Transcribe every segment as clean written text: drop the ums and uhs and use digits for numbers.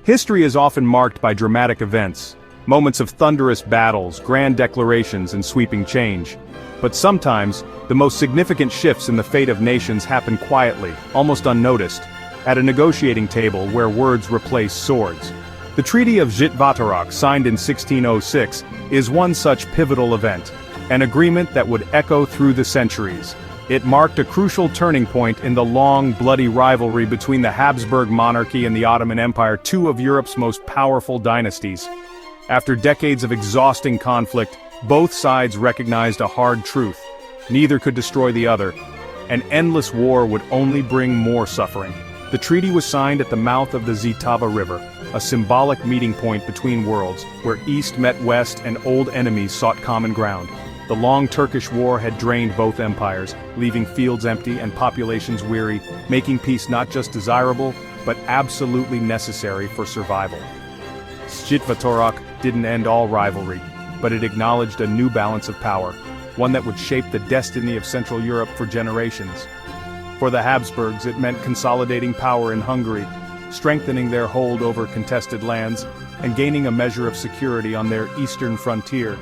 History is often marked by dramatic events, moments of thunderous battles, grand declarations, and sweeping change. But sometimes, the most significant shifts in the fate of nations happen quietly, almost unnoticed, at a negotiating table where words replace swords. The Treaty of Zsitvatorok, signed in 1606, is one such pivotal event, an agreement that would echo through the centuries. It marked a crucial turning point in the long, bloody rivalry between the Habsburg Monarchy and the Ottoman Empire, two of Europe's most powerful dynasties. After decades of exhausting conflict, both sides recognized a hard truth: neither could destroy the other. An endless war would only bring more suffering. The treaty was signed at the mouth of the Zsitava River, a symbolic meeting point between worlds, where East met West and old enemies sought common ground. The long Turkish War had drained both empires, leaving fields empty and populations weary, making peace not just desirable, but absolutely necessary for survival. Zsitvatorok didn't end all rivalry, but it acknowledged a new balance of power, one that would shape the destiny of Central Europe for generations. For the Habsburgs, it meant consolidating power in Hungary, strengthening their hold over contested lands, and gaining a measure of security on their eastern frontier.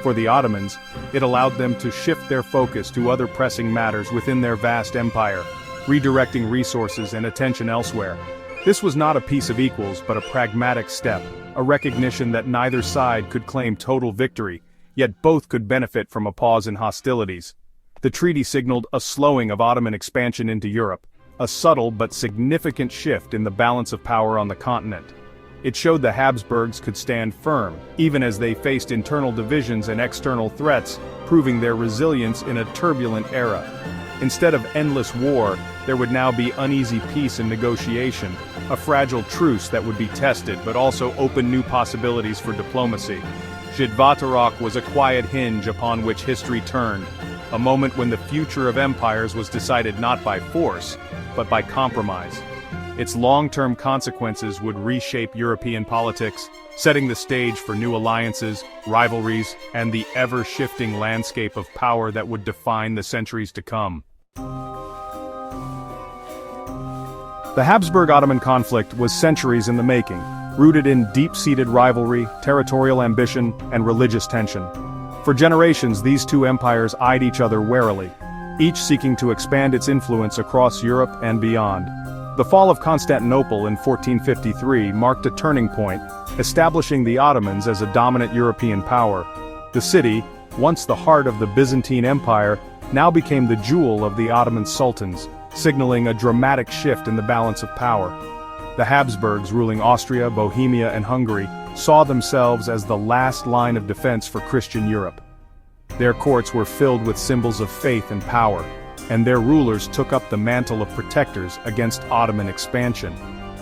For the Ottomans, it allowed them to shift their focus to other pressing matters within their vast empire, redirecting resources and attention elsewhere. This was not a peace of equals, but a pragmatic step, a recognition that neither side could claim total victory, yet both could benefit from a pause in hostilities. The treaty signaled a slowing of Ottoman expansion into Europe, a subtle but significant shift in the balance of power on the continent. It showed the Habsburgs could stand firm, even as they faced internal divisions and external threats, proving their resilience in a turbulent era. Instead of endless war, there would now be uneasy peace and negotiation, a fragile truce that would be tested but also open new possibilities for diplomacy. Zsitvatorok was a quiet hinge upon which history turned, a moment when the future of empires was decided not by force, but by compromise. Its long-term consequences would reshape European politics, setting the stage for new alliances, rivalries, and the ever-shifting landscape of power that would define the centuries to come. The Habsburg-Ottoman conflict was centuries in the making, rooted in deep-seated rivalry, territorial ambition, and religious tension. For generations, these two empires eyed each other warily, each seeking to expand its influence across Europe and beyond. The fall of Constantinople in 1453 marked a turning point, establishing the Ottomans as a dominant European power. The city, once the heart of the Byzantine Empire, now became the jewel of the Ottoman sultans, signaling a dramatic shift in the balance of power. The Habsburgs, ruling Austria, Bohemia, and Hungary, saw themselves as the last line of defense for Christian Europe. Their courts were filled with symbols of faith and power, and their rulers took up the mantle of protectors against Ottoman expansion.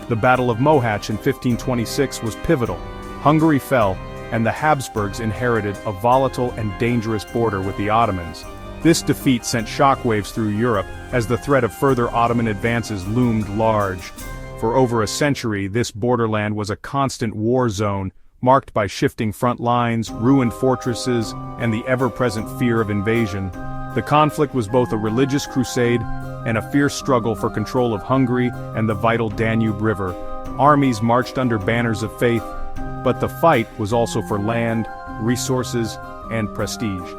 The Battle of Mohacs in 1526 was pivotal. Hungary fell, and the Habsburgs inherited a volatile and dangerous border with the Ottomans. This defeat sent shockwaves through Europe as the threat of further Ottoman advances loomed large. For over a century, this borderland was a constant war zone, marked by shifting front lines, ruined fortresses, and the ever-present fear of invasion. The conflict was both a religious crusade and a fierce struggle for control of Hungary and the vital Danube River. Armies marched under banners of faith, but the fight was also for land, resources, and prestige.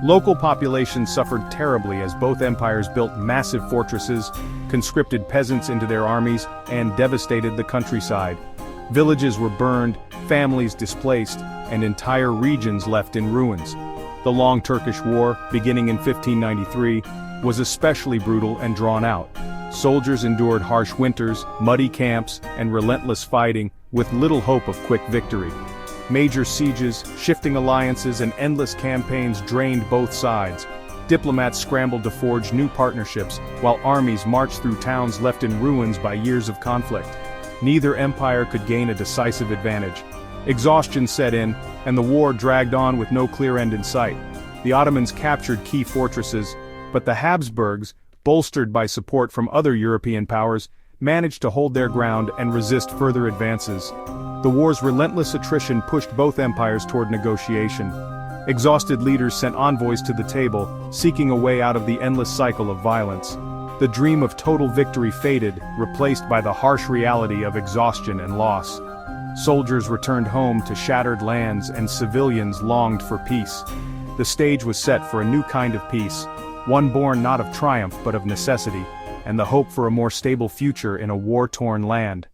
Local populations suffered terribly as both empires built massive fortresses, conscripted peasants into their armies, and devastated the countryside. Villages were burned, families displaced, and entire regions left in ruins. The long Turkish War, beginning in 1593, was especially brutal and drawn out. Soldiers endured harsh winters, muddy camps, and relentless fighting, with little hope of quick victory. Major sieges, shifting alliances, and endless campaigns drained both sides. Diplomats scrambled to forge new partnerships, while armies marched through towns left in ruins by years of conflict. Neither empire could gain a decisive advantage. Exhaustion set in, and the war dragged on with no clear end in sight. The Ottomans captured key fortresses, but the Habsburgs, bolstered by support from other European powers, managed to hold their ground and resist further advances. The war's relentless attrition pushed both empires toward negotiation. Exhausted leaders sent envoys to the table, seeking a way out of the endless cycle of violence. The dream of total victory faded, replaced by the harsh reality of exhaustion and loss. Soldiers returned home to shattered lands and civilians longed for peace. The stage was set for a new kind of peace, one born not of triumph but of necessity, and the hope for a more stable future in a war-torn land.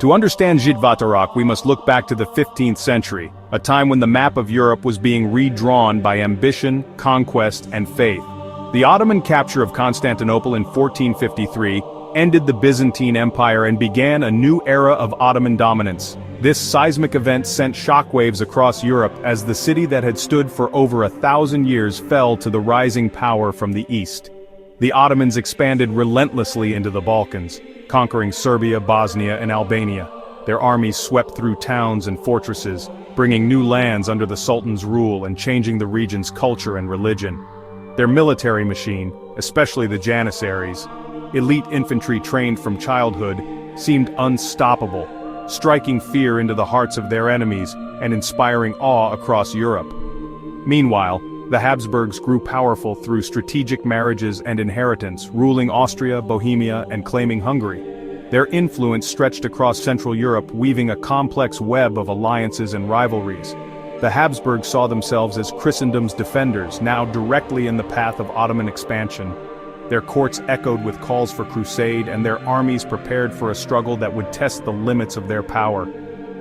To understand Zsitvatorok, we must look back to the 15th century, a time when the map of Europe was being redrawn by ambition, conquest, and faith. The Ottoman capture of Constantinople in 1453 ended the Byzantine Empire and began a new era of Ottoman dominance. This seismic event sent shockwaves across Europe as the city that had stood for over 1,000 years fell to the rising power from the east. The Ottomans expanded relentlessly into the Balkans, conquering Serbia, Bosnia, and Albania. Their armies swept through towns and fortresses, bringing new lands under the Sultan's rule and changing the region's culture and religion. Their military machine, especially the Janissaries, elite infantry trained from childhood, seemed unstoppable, striking fear into the hearts of their enemies and inspiring awe across Europe. Meanwhile, the Habsburgs grew powerful through strategic marriages and inheritance, ruling Austria, Bohemia, and claiming Hungary. Their influence stretched across Central Europe, weaving a complex web of alliances and rivalries. The Habsburgs saw themselves as Christendom's defenders, now directly in the path of Ottoman expansion. Their courts echoed with calls for crusade, and their armies prepared for a struggle that would test the limits of their power.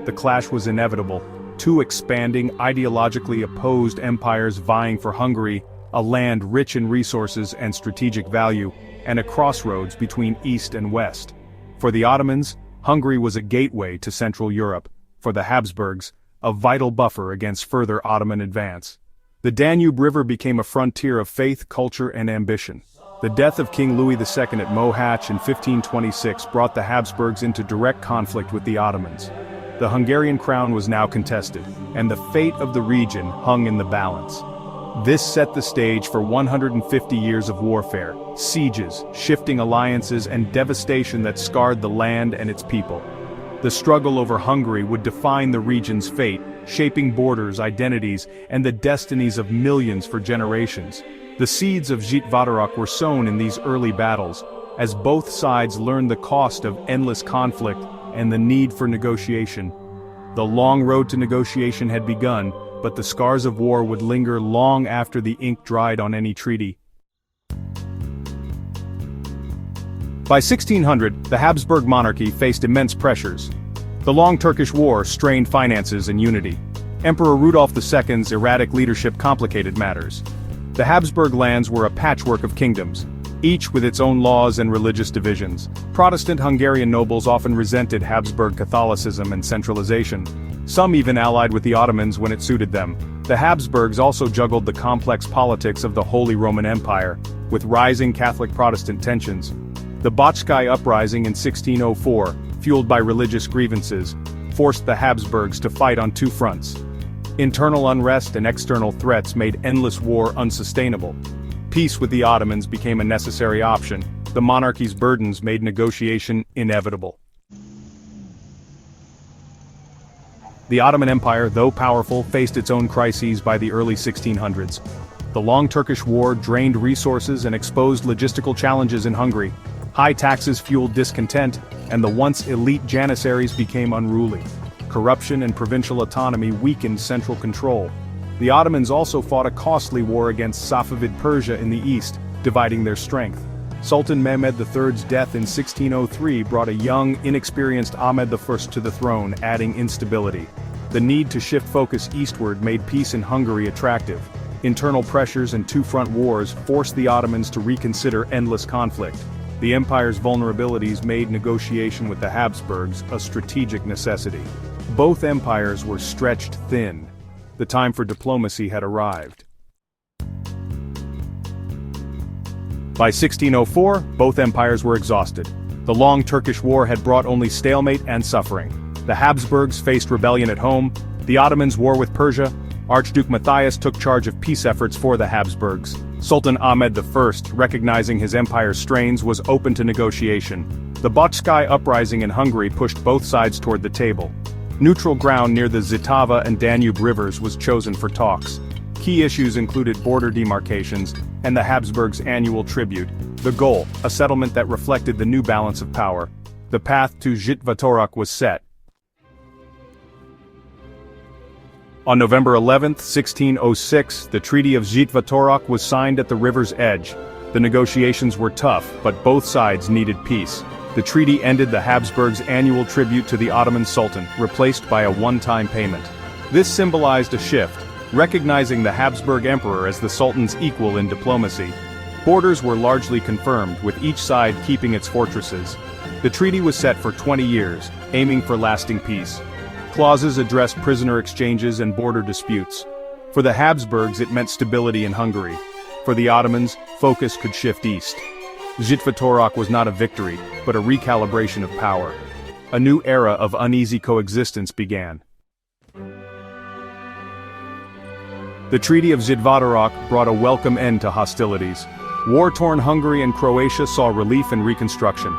The clash was inevitable. Two expanding, ideologically opposed empires vying for Hungary, a land rich in resources and strategic value, and a crossroads between East and West. For the Ottomans, Hungary was a gateway to Central Europe. For the Habsburgs, a vital buffer against further Ottoman advance. The Danube River became a frontier of faith, culture, and ambition. The death of King Louis II at Mohacs in 1526 brought the Habsburgs into direct conflict with the Ottomans. The Hungarian crown was now contested, and the fate of the region hung in the balance. This set the stage for 150 years of warfare, sieges, shifting alliances, and devastation that scarred the land and its people. The struggle over Hungary would define the region's fate, shaping borders, identities, and the destinies of millions for generations. The seeds of Zsitvatorok were sown in these early battles, as both sides learned the cost of endless conflict and the need for negotiation. The long road to negotiation had begun, but the scars of war would linger long after the ink dried on any treaty. By 1600, the Habsburg Monarchy faced immense pressures. The long Turkish War strained finances and unity. Emperor Rudolf II's erratic leadership complicated matters. The Habsburg lands were a patchwork of kingdoms, each with its own laws and religious divisions. Protestant Hungarian nobles often resented Habsburg Catholicism and centralization. Some even allied with the Ottomans when it suited them. The Habsburgs also juggled the complex politics of the Holy Roman Empire, with rising Catholic-Protestant tensions. The Bocskai Uprising in 1604, fueled by religious grievances, forced the Habsburgs to fight on two fronts. Internal unrest and external threats made endless war unsustainable. Peace with the Ottomans became a necessary option. The monarchy's burdens made negotiation inevitable. The Ottoman Empire, though powerful, faced its own crises by the early 1600s. The long Turkish War drained resources and exposed logistical challenges in Hungary. High taxes fueled discontent, and the once elite Janissaries became unruly. Corruption and provincial autonomy weakened central control. The Ottomans also fought a costly war against Safavid Persia in the east, dividing their strength. Sultan Mehmed III's death in 1603 brought a young, inexperienced Ahmed I to the throne, adding instability. The need to shift focus eastward made peace in Hungary attractive. Internal pressures and two-front wars forced the Ottomans to reconsider endless conflict. The empire's vulnerabilities made negotiation with the Habsburgs a strategic necessity. Both empires were stretched thin. The time for diplomacy had arrived. By 1604, both empires were exhausted. The long Turkish War had brought only stalemate and suffering. The Habsburgs faced rebellion at home, the Ottomans war with Persia. Archduke Matthias took charge of peace efforts for the Habsburgs. Sultan Ahmed I, recognizing his empire's strains, was open to negotiation. The Bocskai Uprising in Hungary pushed both sides toward the table. Neutral ground near the Zitava and Danube rivers was chosen for talks. Key issues included border demarcations and the Habsburgs' annual tribute. The goal, a settlement that reflected the new balance of power. The path to Zsitvatorok was set. On November 11, 1606, the Treaty of Zsitvatorok was signed at the river's edge. The negotiations were tough, but both sides needed peace. The treaty ended the Habsburgs' annual tribute to the Ottoman Sultan, replaced by a one-time payment. This symbolized a shift, recognizing the Habsburg Emperor as the Sultan's equal in diplomacy. Borders were largely confirmed, with each side keeping its fortresses. The treaty was set for 20 years, aiming for lasting peace. Clauses addressed prisoner exchanges and border disputes. For the Habsburgs, it meant stability in Hungary. For the Ottomans, focus could shift east. Zsitvatorok was not a victory, but a recalibration of power. A new era of uneasy coexistence began. The Treaty of Zsitvatorok brought a welcome end to hostilities. War-torn Hungary and Croatia saw relief and reconstruction.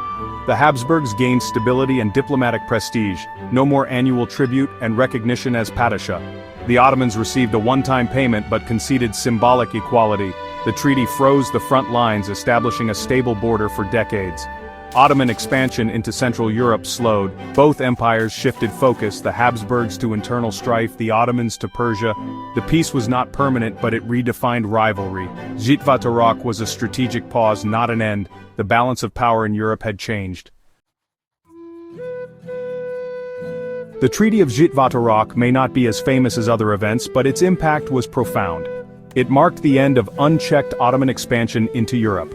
The Habsburgs gained stability and diplomatic prestige, no more annual tribute and recognition as Padishah. The Ottomans received a one-time payment but conceded symbolic equality. The treaty froze the front lines, establishing a stable border for decades. Ottoman expansion into Central Europe slowed. Both empires shifted focus, the Habsburgs to internal strife, the Ottomans to Persia. The peace was not permanent, but it redefined rivalry. Zsitvatorok was a strategic pause, not an end. The balance of power in Europe had changed. The Treaty of Zsitvatorok may not be as famous as other events, but its impact was profound. It marked the end of unchecked Ottoman expansion into Europe.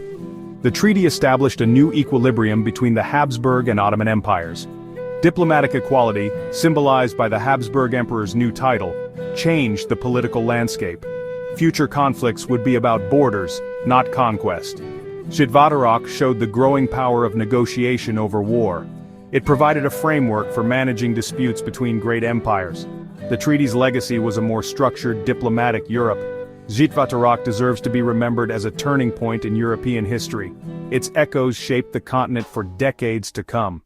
The treaty established a new equilibrium between the Habsburg and Ottoman empires. Diplomatic equality, symbolized by the Habsburg Emperor's new title, changed the political landscape. Future conflicts would be about borders, not conquest. Zsitvatorok showed the growing power of negotiation over war. It provided a framework for managing disputes between great empires. The treaty's legacy was a more structured, diplomatic Europe. Zsitvatorok deserves to be remembered as a turning point in European history. Its echoes shaped the continent for decades to come.